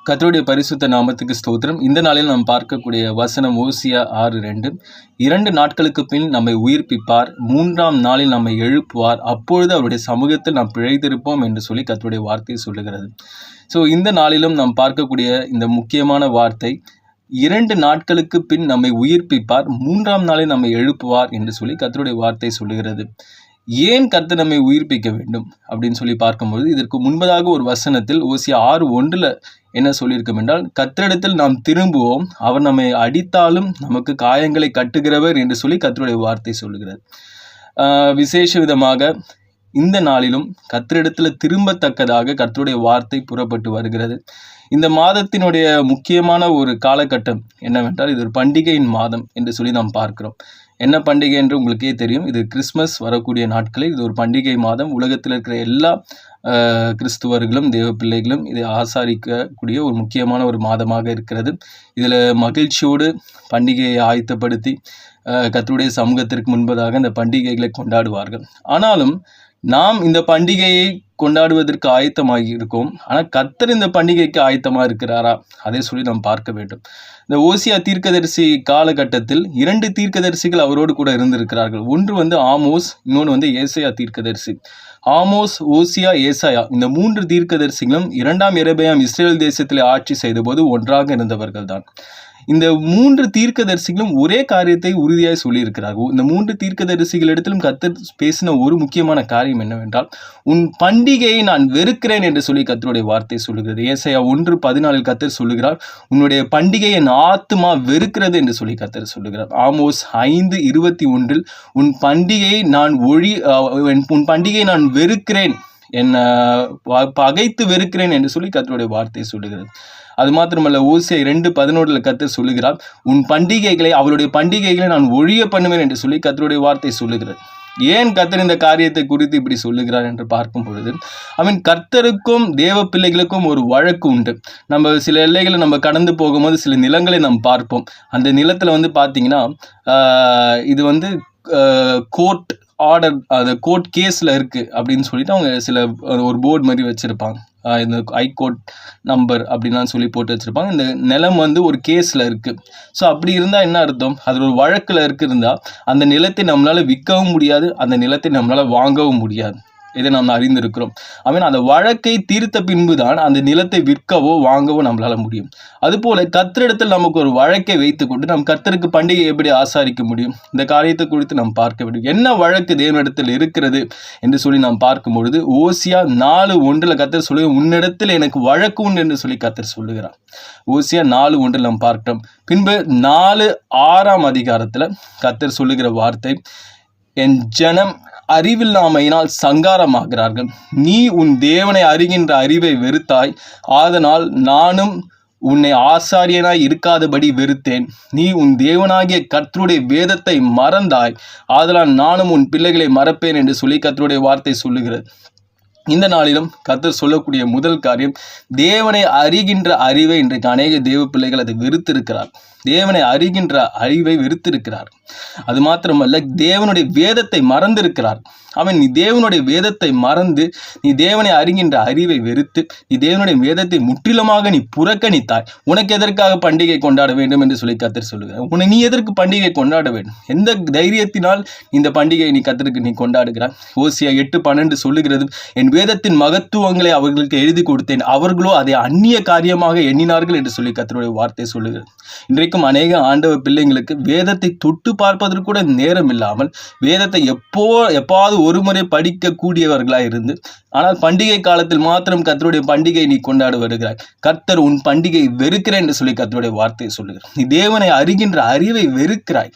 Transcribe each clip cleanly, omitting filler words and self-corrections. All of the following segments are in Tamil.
கர்த்தருடைய பரிசுத்த நாமத்துக்கு ஸ்தோத்திரம். இந்த நாளில் நாம் பார்க்கக்கூடிய வசனம் ஓசியா 6:2. 2 நாட்களுக்கு பின் நம்மை உயிர்ப்பிப்பார், 3ஆம் நாளில் நம்மை எழுப்புவார், அப்பொழுது அவருடைய சமூகத்தில் நாம் பிழைத்திருப்போம் என்று சொல்லி கர்த்தருடைய வார்த்தை சொல்லுகிறது. இந்த நாளிலும் நாம் பார்க்கக்கூடிய இந்த முக்கியமான வார்த்தை, 2 நாட்களுக்கு பின் நம்மை உயிர்ப்பிப்பார், 3ஆம் நாளில் நம்மை எழுப்புவார் என்று சொல்லி கர்த்தருடைய வார்த்தை சொல்லுகிறது. ஏன் கர்த்தர் நம்மை உயிர்ப்பிக்க வேண்டும் அப்படின்னு சொல்லி பார்க்கும்போது, இதற்கு முன்பதாக ஒரு வசனத்தில் ஓசியா 6:1 என்ன சொல்லியிருக்கும் என்றால், கர்த்தரிடத்தில் நாம் திரும்புவோம், அவர் நம்மை அடித்தாலும் நமக்கு காயங்களை கட்டுகிறவர் என்று சொல்லி கர்த்தருடைய வார்த்தை சொல்லுகிறது. விசேஷ விதமாக இந்த நாளிலும் கர்த்தரிடத்தில் திரும்பத்தக்கதாக கர்த்தருடைய வார்த்தை புறப்பட்டு வருகிறது. இந்த மாதத்தினுடைய முக்கியமான ஒரு காலகட்டம் என்னவென்றால், இது ஒரு பண்டிகையின் மாதம் என்று சொல்லி நாம் பார்க்கிறோம். என்ன பண்டிகை என்று உங்களுக்கே தெரியும். இது கிறிஸ்மஸ் வரக்கூடிய நாட்களில் இது ஒரு பண்டிகை மாதம். உலகத்தில் இருக்கிற எல்லா கிறிஸ்துவர்களும் தேவ பிள்ளைகளும் இதை ஆசாரிக்கக்கூடிய ஒரு முக்கியமான ஒரு மாதமாக இருக்கிறது. இதில் மகிழ்ச்சியோடு பண்டிகையை ஆயத்தப்படுத்தி கர்த்தருடைய சமூகத்திற்கு முன்பதாக இந்த பண்டிகைகளை கொண்டாடுவார்கள். ஆனாலும் நாம் இந்த பண்டிகையை கொண்டாடுவதற்கு ஆயத்தமாகி இருக்கோம். ஆனால் கர்த்தர் இந்த பண்டிகைக்கு ஆயத்தமாக இருக்கிறாரா, அதை சொல்லி நாம் பார்க்க வேண்டும். இந்த ஓசியா தீர்க்கதரிசி காலகட்டத்தில் 2 தீர்க்கதரிசிகள் அவரோடு கூட இருந்திருக்கிறார்கள். ஒன்று ஆமோஸ், இன்னொன்று ஏசாயா தீர்க்கதரிசி. ஆமோஸ், ஓசியா, ஏசாயா இந்த 3 தீர்க்கதரிசிகளும் 2ஆம் யெரொபெயாம் இஸ்ரேல் தேசத்தில் ஆட்சி செய்த போது ஒன்றாக இருந்தவர்கள் தான். இந்த 3 தீர்க்கதரிசிகளும் ஒரே காரியத்தை உறுதியாக சொல்லியிருக்கிறார்கள். இந்த 3 தீர்க்கதரிசிகளிடத்திலும் கர்த்தர் பேசின ஒரு முக்கியமான காரியம் என்னவென்றால், உன் பண்டிகையை நான் வெறுக்கிறேன் என்று சொல்லி கர்த்தருடைய வார்த்தை சொல்லுகிறது. ஏசாயா 1:14 கர்த்தர் சொல்லுகிறார், உன்னுடைய பண்டிகையை என் ஆத்துமா வெறுக்கிறது என்று சொல்லி கர்த்தர் சொல்லுகிறார். ஆமோஸ் 5:21 உன் பண்டிகையை நான் வெறுக்கிறேன், பகைத்து வெறுக்கிறேன் என்று சொல்லி கர்த்தருடைய வார்த்தை சொல்லுகிறது. அது மாத்திரமல்ல, ஓசியா 2:11 கர்த்தர் சொல்லுகிறார், உன் பண்டிகைகளை, அவருடைய பண்டிகைகளை நான் ஒழிய பண்ணுவேன் என்று சொல்லி கர்த்தருடைய வார்த்தை சொல்லுகிறது. ஏன் கர்த்தர் இந்த காரியத்தை குறித்து இப்படி சொல்லுகிறார் என்று பார்க்கும் பொழுது, கர்த்தருக்கும் தேவ பிள்ளைகளுக்கும் ஒரு வழக்கு உண்டு. நம்ம சில எல்லைகளை நம்ம கடந்து போகும்போது சில நிலங்களை நாம் பார்ப்போம். அந்த நிலத்தில் பார்த்தீங்கன்னா இது கோர்ட் ஆர்டர், அது கோர்ட் கேஸில் இருக்குது அப்படின்னு சொல்லிட்டு அவங்க ஒரு போர்டு மாதிரி வச்சுருப்பாங்க. இந்த ஹைகோர்ட் நம்பர் அப்படின்லாம் சொல்லி போட்டு வச்சுருப்பாங்க. இந்த நிலம் ஒரு கேஸில் இருக்குது. அப்படி இருந்தால் என்ன அர்த்தம், அது ஒரு வழக்கில் இருந்தால் அந்த நிலத்தை நம்மளால் விற்கவும் முடியாது, அந்த நிலத்தை நம்மளால் வாங்கவும் முடியாது. இதை நாம் அறிந்திருக்கிறோம். அந்த வழக்கை தீர்த்த பின்பு தான் அந்த நிலத்தை விற்கவோ வாங்கவோ நம்மளால முடியும். அதுபோல கர்த்தரிடத்தில் நமக்கு ஒரு வழக்கை வைத்துக்கொண்டு நாம் கர்த்தருக்கு பண்டிகை எப்படி ஆசாரிக்க முடியும், இந்த காரியத்தை குறித்து நாம் பார்க்க வேண்டும். என்ன வழக்கு தேவனிடத்தில் இருக்கிறது என்று சொல்லி நாம் பார்க்கும் பொழுது, ஓசியா 4:1 கர்த்தர் சொல்லுகிறார், உன்னிடத்தில் எனக்கு வழக்கு உண்டு என்று சொல்லி கர்த்தர் சொல்லுகிறார். ஓசியா 4:1 நாம் பார்க்கிறோம். பின்பு 4:6 அதிகாரத்தில் கர்த்தர் சொல்லுகிற வார்த்தை, என் ஜனம் அறிவில்லாமையினால் சங்காரமாகிறார்கள், நீ உன் தேவனை அறிகின்ற அறிவை வெறுத்தாய், ஆதலால் நானும் உன்னை ஆசாரியனாய் இருக்காதபடி வெறுத்தேன். நீ உன் தேவனாகிய கர்த்தருடைய வேதத்தை மறந்தாய், ஆதலால் நானும் உன் பிள்ளைகளை மறப்பேன் என்று சொல்லி கர்த்தருடைய வார்த்தை சொல்லுகிறது. இந்த நாளிலும் கர்த்தர் சொல்லக்கூடிய முதல் காரியம், தேவனை அறிகின்ற அறிவை இன்றைக்கு அநேக தேவ பிள்ளைகள் அதை வெறுத்திருக்கிறார். தேவனை அறிகின்ற அறிவை வெறுத்திருக்கிறார். அது மாத்திரமல்ல, தேவனுடைய வேதத்தை மறந்திருக்கிறார். நீ தேவனுடைய வேதத்தை மறந்து நீ தேவனை அறிகின்ற அறிவை வெறுத்து நீ தேவனுடைய வேதத்தை முற்றிலுமாக நீ புறக்கணித்தாய். உனக்கு எதற்காக பண்டிகை கொண்டாட வேண்டும் என்று சொல்லி கர்த்தர் சொல்லுகிறார். நீ எதற்கு பண்டிகை கொண்டாட வேண்டும், எந்த தைரியத்தினால் இந்த பண்டிகையை நீ கர்த்தருக்கு நீ கொண்டாடுகிறாய்? ஓசியா 8:12 சொல்லுகிறது, என் வேதத்தின் மகத்துவங்களை அவர்களுக்கு எழுதி கொடுத்தேன், அவர்களோ அதை அந்நிய காரியமாக எண்ணினார்கள் என்று சொல்லி கர்த்தருடைய வார்த்தை சொல்லுகிறது. இன்றைக்கும் அநேக ஆண்டவ பிள்ளைங்களுக்கு வேதத்தை தொட்டு பார்ப்பதற்கு கூட நேரம் இல்லாமல், வேதத்தை எப்பாவது ஒரு முறை படிக்கக்கூடியவர்களாக இருந்து, ஆனால் பண்டிகை காலத்தில் மாத்திரம் கர்த்தருடைய பண்டிகை நீ கொண்டாட வருகிறாய். கர்த்தர் உன் பண்டிகை வெறுக்கிறேன் என்று சொல்லி கர்த்தருடைய வார்த்தையை சொல்லுகிறார். நீ தேவனை அறிகின்ற அறிவை வெறுக்கிறாய்.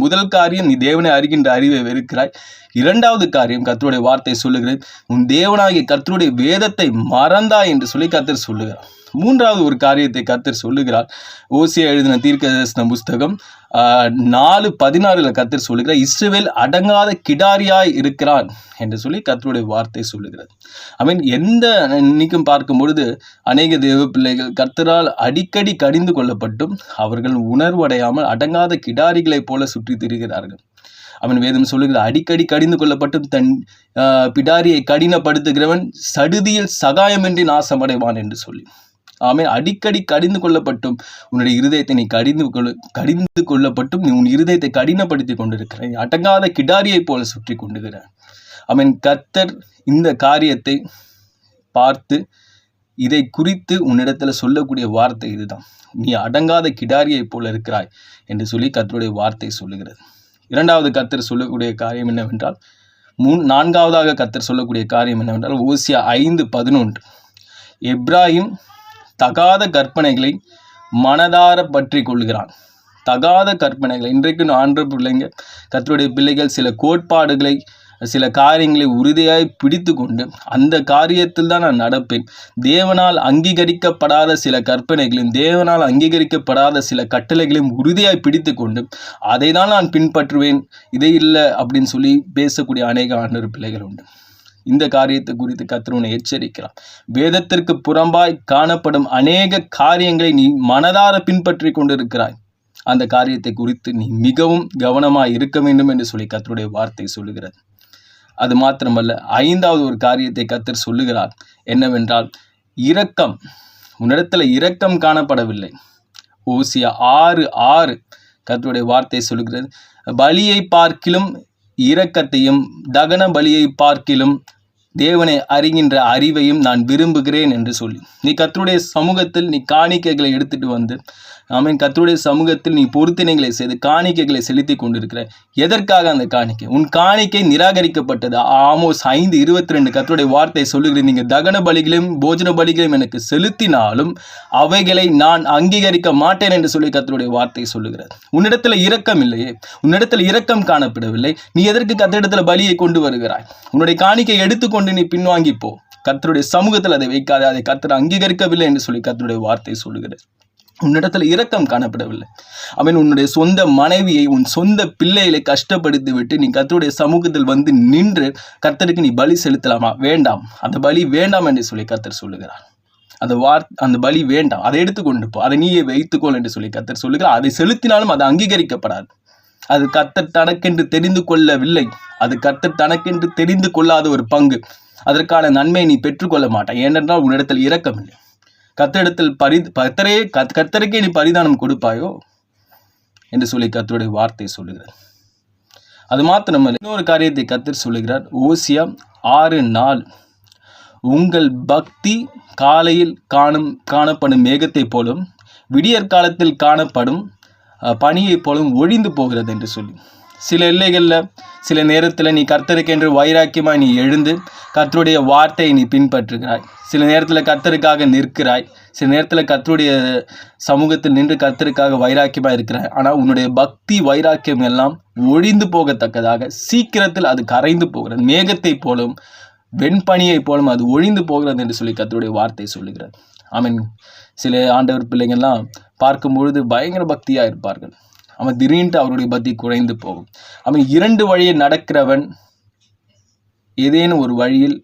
முதல் காரியம், நீ தேவனை அறிகின்ற அறிவை வெறுக்கிறாய். 2வது காரியம், கர்த்தருடைய வார்த்தை சொல்லுகிறது, உன் தேவனாகிய கர்த்தருடைய வேதத்தை மறந்தாய் என்று சொல்லி கர்த்தர் சொல்லுகிறார். 3வது ஒரு காரியத்தை கர்த்தர் சொல்லுகிறார். ஓசியா எழுதின தீர்க்கதரிசன புஸ்தகம் 4:16 கர்த்தர் சொல்லுகிறார், இஸ்ரவேல் அடங்காத கிடாரியாய் இருக்கிறான் என்று சொல்லி கர்த்தருடைய வார்த்தை சொல்லுகிறது. இன்னைக்கும் பார்க்கும் பொழுது அநேக தேவ பிள்ளைகள் கர்த்தரால் அடிக்கடி கடிந்து கொள்ளப்பட்டும் அவர்கள் உணர்வடையாமல் அடங்காத கிடாரிகளைப் போல சுற்றி திரிகிறார்கள். வேதம் சொல்லுகிற, அடிக்கடி கடிந்து கொள்ளப்பட்டும் தன் பிடாரியை கடினப்படுத்துகிறவன் சடுதியில் சகாயமின்றி நாசமடைவான் என்று சொல்லி. ஆமென். அடிக்கடி கடிந்து கொள்ளப்பட்டும் உன்னுடைய இருதயத்தை நீ கடிந்து கொள்ளப்பட்டும் நீ உன் இருதயத்தை கடினப்படுத்தி கொண்டிருக்கிறாய். நீ அடங்காத கிடாரியைப் போல சுற்றி கொண்டுகிறாய். ஆமென். கர்த்தர் இந்த காரியத்தை பார்த்து இதை குறித்து உன்னிடத்துல சொல்லக்கூடிய வார்த்தை இதுதான். நீ அடங்காத கிடாரியைப் போல இருக்கிறாய் என்று சொல்லி கர்த்தருடைய வார்த்தை சொல்லுகிறது. இரண்டாவது கர்த்தர் சொல்லக்கூடிய காரியம் என்னவென்றால், நான்காவதாக கர்த்தர் சொல்லக்கூடிய காரியம் என்னவென்றால் ஓசியா 5:11. எப்ராயிம் தகாத கற்பனைகளை மனதார பற்றி கொள்கிறான். தகாத கற்பனைகளை இன்றைக்கு ஆண்டு பிள்ளைங்க, கர்த்தருடைய பிள்ளைகள் சில கோட்பாடுகளை சில காரியங்களை உறுதியாய் பிடித்து கொண்டு அந்த காரியத்தில் தான் நான் நடப்பேன், தேவனால் அங்கீகரிக்கப்படாத சில கற்பனைகளையும் தேவனால் அங்கீகரிக்கப்படாத சில கட்டளைகளையும் உறுதியாய் பிடித்து கொண்டு அதை தான் நான் பின்பற்றுவேன், இதை இல்லை அப்படின்னு சொல்லி பேசக்கூடிய அநேக ஆண்டவர் பிள்ளைகள் உண்டு. இந்த காரியத்தை குறித்து கர்த்தர் உன்னை எச்சரிக்கிறார். வேதத்திற்கு புறம்பாய் காணப்படும் அநேக காரியங்களை நீ மனதார பின்பற்றி கொண்டிருக்கிறாய். அந்த காரியத்தை குறித்து நீ மிகவும் கவனமாய் இருக்க வேண்டும் என்று சொல்லி கர்த்தருடைய வார்த்தை சொல்லுகிறது. அது மாத்திரமல்ல, ஐந்தாவது ஒரு காரியத்தை கர்த்தர் சொல்லுகிறார். என்னவென்றால், இரக்கம். உன்னிடத்துல இரக்கம் காணப்படவில்லை. ஓசியா 6:6 கர்த்தருடைய வார்த்தை சொல்லுகிறது, பலியை பார்க்கிலும் இரக்கத்தையும் தகன பலியை பார்க்கிலும் தேவனை அறிகின்ற அறிவையும் நான் விரும்புகிறேன் என்று சொல்லி, நீ கர்த்தருடைய சமூகத்தில் நீ காணிக்கைகளை எடுத்துட்டு வந்து, ஆமென், கர்த்தருடைய சமூகத்தில் நீ பொருத்தனைகளை செய்து காணிக்கைகளை செலுத்தி கொண்டிருக்கிற. எதற்காக அந்த காணிக்கை? உன் காணிக்கை நிராகரிக்கப்பட்டது. ஆமோஸ் 5:22 கர்த்தருடைய வார்த்தை சொல்லுகிறது, நீங்க தகன பலிகளையும் போஜன பலிகளையும் எனக்கு செலுத்தினாலும் அவைகளை நான் அங்கீகரிக்க மாட்டேன் என்று சொல்லி கர்த்தருடைய வார்த்தை சொல்லுகிறது. உன்னிடத்துல இரக்கம் இல்லையே, உன்னிடத்துல இரக்கம் காணப்படவில்லை, நீ எதற்கு கர்த்தரிடத்துல பலியை கொண்டு வருகிறாய்? உன்னுடைய காணிக்கை எடுத்துக்கொண்டு நீ பின்வாங்கி போ. கர்த்தருடைய சமூகத்தில் அதை வைக்காதே, அதை கர்த்தர் அங்கீகரிக்கவில்லை என்று சொல்லி கர்த்தருடைய வார்த்தை சொல்லுகிறது. உன்னிடத்தில் இரக்கம் காணப்படவில்லை. அவன் உன்னுடைய சொந்த மனைவியை உன் சொந்த பிள்ளைகளை கஷ்டப்படுத்தி விட்டு நீ கர்த்தருடைய சமூகத்தில் வந்து நின்று கர்த்தருக்கு நீ பலி செலுத்தலாமா? வேண்டாம், அந்த பலி வேண்டாம் என்று சொல்லி கர்த்தர் சொல்லுகிறார். அந்த பலி வேண்டாம், அதை எடுத்துக்கொண்டு போ, அதை நீயே வைத்துக்கொள் என்று சொல்லி கர்த்தர் சொல்லுகிறார். அதை செலுத்தினாலும் அது அங்கீகரிக்கப்படாது. அது கர்த்தர் தனக்கென்று தெரிந்து கொள்ளவில்லை. அது கர்த்தர் தனக்கென்று தெரிந்து கொள்ளாத ஒரு பங்கு. அதற்கான நன்மையை நீ பெற்றுக்கொள்ள மாட்டாய். ஏனென்றால் உன்னிடத்தில் இரக்கம் இல்லை. கர்த்தரிடத்தில் கர்த்தருக்கே நீ பரிதானம் கொடுப்பாயோ என்று சொல்லி கர்த்தருடைய வார்த்தை சொல்லுகிறார். அது மாத்திரமல்ல, இன்னொரு காரியத்தை கர்த்தர் சொல்லுகிறார். ஓசியா 6:4, உங்கள் பக்தி காலையில் காணப்படும் மேகத்தை போலும் விடியற் காலத்தில் காணப்படும் பனியை போலும் ஒழிந்து போகிறது என்று சொல்லி, சில எல்லைகளில் சில நேரத்தில் நீ கர்த்தருக்கு என்று வைராக்கியமாய் நீ எழுந்து கர்த்தருடைய வார்த்தையை நீ பின்பற்றுகிறாய். சில நேரத்தில் கர்த்தருக்காக நிற்கிறாய். சில நேரத்தில் கர்த்தருடைய சமூகத்தில் நின்று கர்த்தருக்காக வைராக்கியமாக இருக்கிறாய். ஆனால் உன்னுடைய பக்தி வைராக்கியம் எல்லாம் ஒழிந்து போகத்தக்கதாக சீக்கிரத்தில் அது கரைந்து போகிறது. மேகத்தை போலும் வெண்பனியை போலும் அது ஒழிந்து போகிறது என்று சொல்லி கர்த்தருடைய வார்த்தை சொல்லுகிறது. ஆமென். சில ஆண்டவர் பிள்ளைங்கள்லாம் பார்க்கும்பொழுது பயங்கர பக்தியாக இருப்பார்கள். அவன் திடீர்னு அவருடைய பக்தி குறைந்து போகும். அவன் 2 வழியை நடக்கிறவன் ஏதேனும் ஒரு வழியில்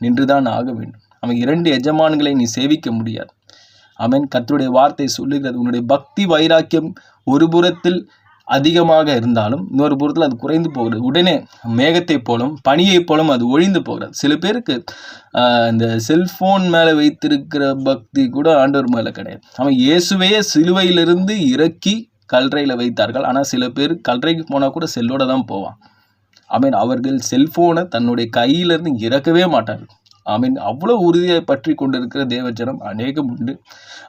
நின்றுதான் ஆக வேண்டும். அவன் 2 எஜமான்களை நீ சேவிக்க முடியாது. அவன் கர்த்தருடைய வார்த்தை சொல்லுகிறது, உன்னுடைய பக்தி வைராக்கியம் ஒரு புறத்தில் அதிகமாக இருந்தாலும் இன்னொரு புறத்தில் அது குறைந்து போகிறது. உடனே மேகத்தை போலும் பனியை போலும் அது ஒழிந்து போகிறது. சில பேருக்கு இந்த செல்போன் மேலே வைத்திருக்கிற பக்தி கூட ஆண்டவர் மேலே கிடையாது. அவன் இயேசுவையே சிலுவையிலிருந்து இறக்கி கல்றையில் வைத்தார்கள். ஆனால் சில பேர் கல்றைக்கு போனால் கூட செல்லோட தான் போவான். ஆமீன். அவர்கள் செல்போனை தன்னுடைய கையிலிருந்து இறக்கவே மாட்டார்கள். ஆமீன். அவ்வளோ உறுதியை பற்றி கொண்டிருக்கிற தேவஜனம் அநேகம் உண்டு.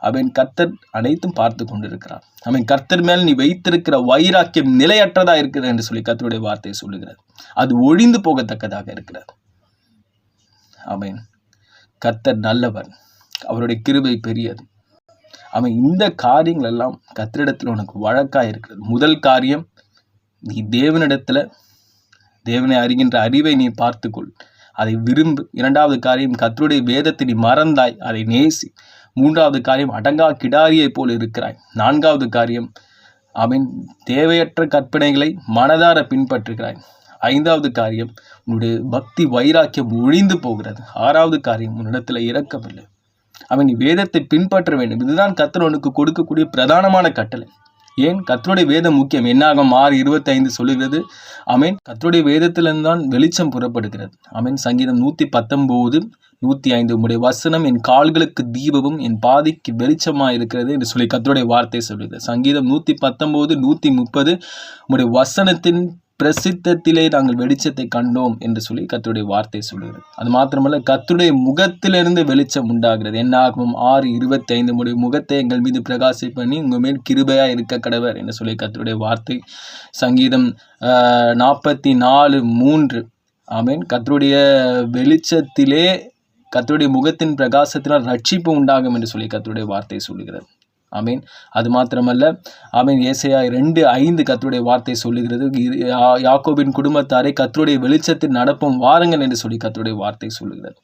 அவன் கர்த்தர் அனைத்தும் பார்த்து கொண்டிருக்கிறார். அவன் கர்த்தர் மேல் நீ வைத்திருக்கிற வைராக்கியம் நிலையற்றதா இருக்கிறது என்று சொல்லி கர்த்தருடைய வார்த்தை சொல்லுகிறது. அது ஒழிந்து போகத்தக்கதாக இருக்கிறது. ஆமீன். கர்த்தர் நல்லவர், அவருடைய கிருபை பெரியது. அவன் இந்த காரியங்கள் எல்லாம் கர்த்தரிடத்தில் உனக்கு வழக்காக இருக்கிறது. முதல் காரியம், நீ தேவனை அறிகின்ற அறிவை நீ பார்த்துக்கொள், அதை விரும்பு. இரண்டாவது காரியம், கர்த்தருடைய வேதத்தை நீ மறந்தாய், அதை நேசி. மூன்றாவது காரியம், அடங்கா கிடாரியை போல் இருக்கிறாய். நான்காவது காரியம், அவன் தேவையற்ற கற்பனைகளை மனதார பின்பற்றுகிறாய். ஐந்தாவது காரியம், உன்னுடைய பக்தி வைராக்கியம் ஒழிந்து போகிறது. ஆறாவது காரியம், உன்னிடத்தில் இரக்கமில்லை. அவன் நீ வேதத்தை பின்பற்ற வேண்டும். இதுதான் கர்த்தர் உனக்கு கொடுக்கக்கூடிய பிரதானமான கட்டளை. ஏன்? கர்த்தருடைய வேதம் முக்கியம். என்னாகும் 6:25 சொல்லுகிறது. ஆமென். கர்த்தருடைய வேதத்திலிருந்து தான் வெளிச்சம் புறப்படுகிறது. ஆமென். சங்கீதம் 119 105 உம்முடைய வசனம் என் கால்களுக்கு தீபமும் என் பாதைக்கு வெளிச்சமாக இருக்கிறது என்று சொல்லி கர்த்தருடைய வார்த்தை சொல்லுகிறது. சங்கீதம் 119 130 உம்முடைய வசனத்தின் பிரசித்தத்திலே நாங்கள் வெளிச்சத்தை கண்டோம் என்று சொல்லி கர்த்தருடைய வார்த்தை சொல்லுகிறது. அது மாத்திரமல்ல, கர்த்தருடைய முகத்திலிருந்து வெளிச்சம் உண்டாகிறது. என்னாகும் 6:25 உம்முடைய முகத்தை எங்கள் மீது பிரகாசி பண்ணி உங்கள் மேல் கிருபையா இருக்க கடவர் என்று சொல்லி கர்த்தருடைய வார்த்தை. சங்கீதம் 44:3 ஆமென். கர்த்தருடைய வெளிச்சத்திலே கர்த்தருடைய முகத்தின் பிரகாசத்தினால் ரட்சிப்பு உண்டாகும் என்று சொல்லி கர்த்தருடைய வார்த்தை சொல்லுகிறது. ஆமீன். அது மாத்திரமல்ல, ஆமீன். ஏசாயா 2:5 கர்த்தருடைய வார்த்தை சொல்லுகிறது. யாக்கோபின் குடும்பத்தாரை கர்த்தருடைய வெளிச்சத்தில் நடப்போம் வாருங்கள் என்று சொல்லி கர்த்தருடைய வார்த்தை சொல்லுகிறது.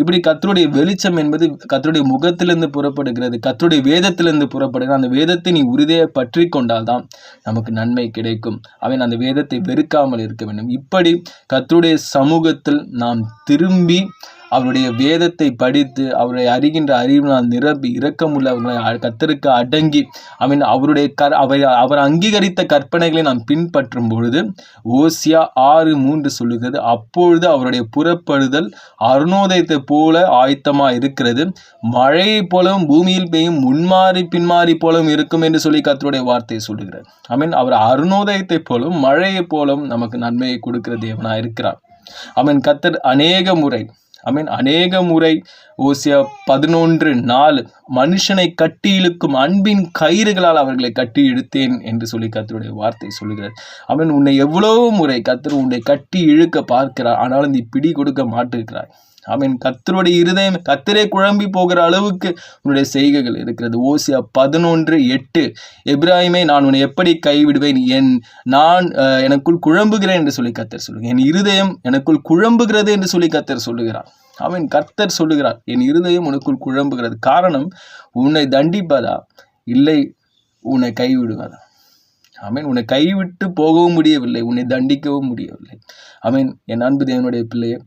இப்படி கர்த்தருடைய வெளிச்சம் என்பது கர்த்தருடைய முகத்திலிருந்து புறப்படுகிறது, கர்த்தருடைய வேதத்திலிருந்து புறப்படுகிறது. அந்த வேதத்தை நீ உறுதியை பற்றி கொண்டால் தான் நமக்கு நன்மை கிடைக்கும். அவன் அந்த வேதத்தை வெறுக்காமல் இருக்க வேண்டும். இப்படி கர்த்தருடைய சமூகத்தில் நாம் திரும்பி அவருடைய வேதத்தை படித்து அவரை அறிகின்ற அறிவினால் நிரப்பி இரக்கமுள்ளவர்களை கர்த்தருக்கு அடங்கி அவருடைய அவர் அங்கீகரித்த கற்பனைகளை நாம் பின்பற்றும் பொழுது ஓசியா 6:3 சொல்லுகிறது. அப்பொழுது அவருடைய புறப்படுதல் அருணோதயத்தை போல ஆயத்தமா இருக்கிறது, மழையை போலவும் பூமியில் பெய்யும் முன்மாறி பின்மாறி போலவும் இருக்கும் என்று சொல்லி கர்த்தருடைய வார்த்தை சொல்லுகிறது. அவர் அருணோதயத்தை போலவும் மழையை போலவும் நமக்கு நன்மையை கொடுக்கிற தேவனா இருக்கிறார். கர்த்தர் அநேக முறை ஓசியா 11:4 மனுஷனை கட்டி இழுக்கும் அன்பின் கயிறுகளால் அவர்களை கட்டி இழுத்தேன் என்று சொல்லி கர்த்தருடைய வார்த்தை சொல்லுகிறார். உன்னை எவ்வளவு முறை கர்த்தர் உன்னை கட்டி இழுக்க பார்க்கிறார், ஆனாலும் நீ பிடி கொடுக்க மாட்டிருக்கிறாய். கர்த்தருடைய இருதயம் கர்த்தரே குழம்பி போகிற அளவுக்கு உன்னுடைய செய்கைகள் இருக்கிறது. ஓசியா 11:8 எப்பிராயீமே நான் உன்னை எப்படி கைவிடுவேன், நான் எனக்குள் குழம்புகிறேன் என்று சொல்லி கர்த்தர் சொல்லுகிறார். என் இருதயம் எனக்குள் குழம்புகிறது என்று சொல்லி கர்த்தர் சொல்லுகிறார். கர்த்தர் சொல்லுகிறார், என் இருதயம் உனக்குள் குழம்புகிறது. காரணம், உன்னை தண்டிப்பதா இல்லை உன்னை கைவிடுவதா? உன்னை கைவிட்டு போகவும் முடியவில்லை, உன்னை தண்டிக்கவும் முடியவில்லை. என் அன்பு தேவனுடைய பிள்ளையே,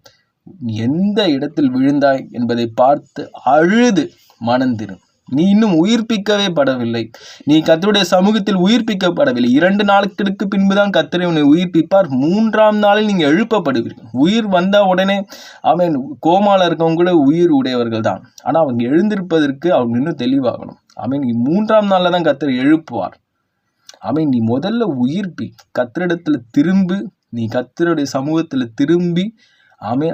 எந்த இடத்தில் விழுந்தாய் என்பதை பார்த்து அழுது மனந்திரும். நீ இன்னும் உயிர்ப்பிக்கவே படவில்லை, நீ கர்த்தருடைய சமூகத்தில் உயிர்ப்பிக்கப்படவில்லை. 2 நாட்களுக்கு பின்புதான் கர்த்தரை உன்னை உயிர்ப்பிப்பார். 3ஆம் நாளில் நீங்க எழுப்பப்படுவீர்கள். உயிர் வந்த உடனே கோமால இருக்கவங்க கூட உயிர் உடையவர்கள் தான், ஆனா அவங்க எழுந்திருப்பதற்கு அவங்க இன்னும் தெளிவாகணும். நீ 3ஆம் நாள்ல தான் கர்த்தரை எழுப்புவார். நீ முதல்ல உயிர்ப்பி, கர்த்தரிடத்துல திரும்பு, நீ கர்த்தருடைய சமூகத்துல திரும்பி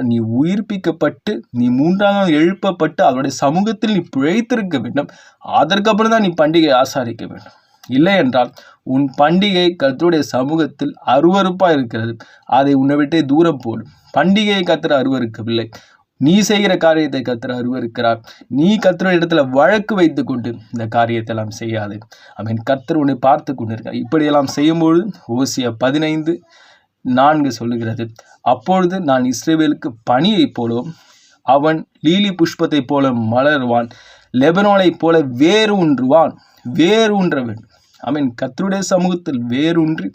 நீ உயிர்ப்பிக்கப்பட்டு நீ 3ஆம் நாள் எழுப்பப்பட்டு அவருடைய சமூகத்தில் நீ பிழைத்திருக்க வேண்டும். அதற்கப்புறம் தான் நீ பண்டிகை ஆசாரிக்க வேண்டும். இல்லை என்றால் உன் பண்டிகை கர்த்தருடைய சமூகத்தில் அருவருப்பா இருக்கிறது, அதை உன்னை விட்டே தூரம் போடும். பண்டிகையை கர்த்தர் அருவருக்கவில்லை, நீ செய்கிற காரியத்தை கர்த்தர் அருவருக்கிறார். நீ கர்த்தருடைய இடத்துல வழக்கு வைத்து கொண்டு இந்த காரியத்தை எல்லாம் செய்யாது. கர்த்தர் உன்னை பார்த்து கொண்டிருக்கார். இப்படியெல்லாம் செய்யும்பொழுது ஓசியா 15:4 சொல்லுகிறது. அப்பொழுது நான் இஸ்ரவேலுக்கு பனியை போலவும் அவன் லீலி புஷ்பத்தை போல மலர்வான், லெபனோனை போல வேரூன்ற வேண்டும். கர்த்தருடைய சமூகத்தில் வேரூன்றி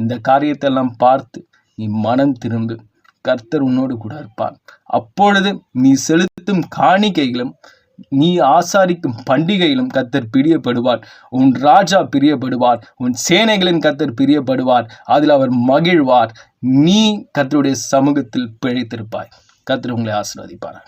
இந்த காரியத்தை எல்லாம் பார்த்து நீ மனம் திரும்பு, கர்த்தர் உன்னோடு கூட இருப்பார். அப்பொழுது நீ செலுத்தும் காணிக்கைகளும் நீ ஆசாரிக்கும் பண்டிகையிலும் கர்த்தர் பிரியப்படுவார். உன் ராஜா பிரியப்படுவார், உன் சேனைகளின் கர்த்தர் பிரியப்படுவார், அதில் அவர் மகிழ்வார். நீ கர்த்தருடைய சமூகத்தில் பிழைத்திருப்பாய். கர்த்தர் உங்களை ஆசீர்வதிப்பார்.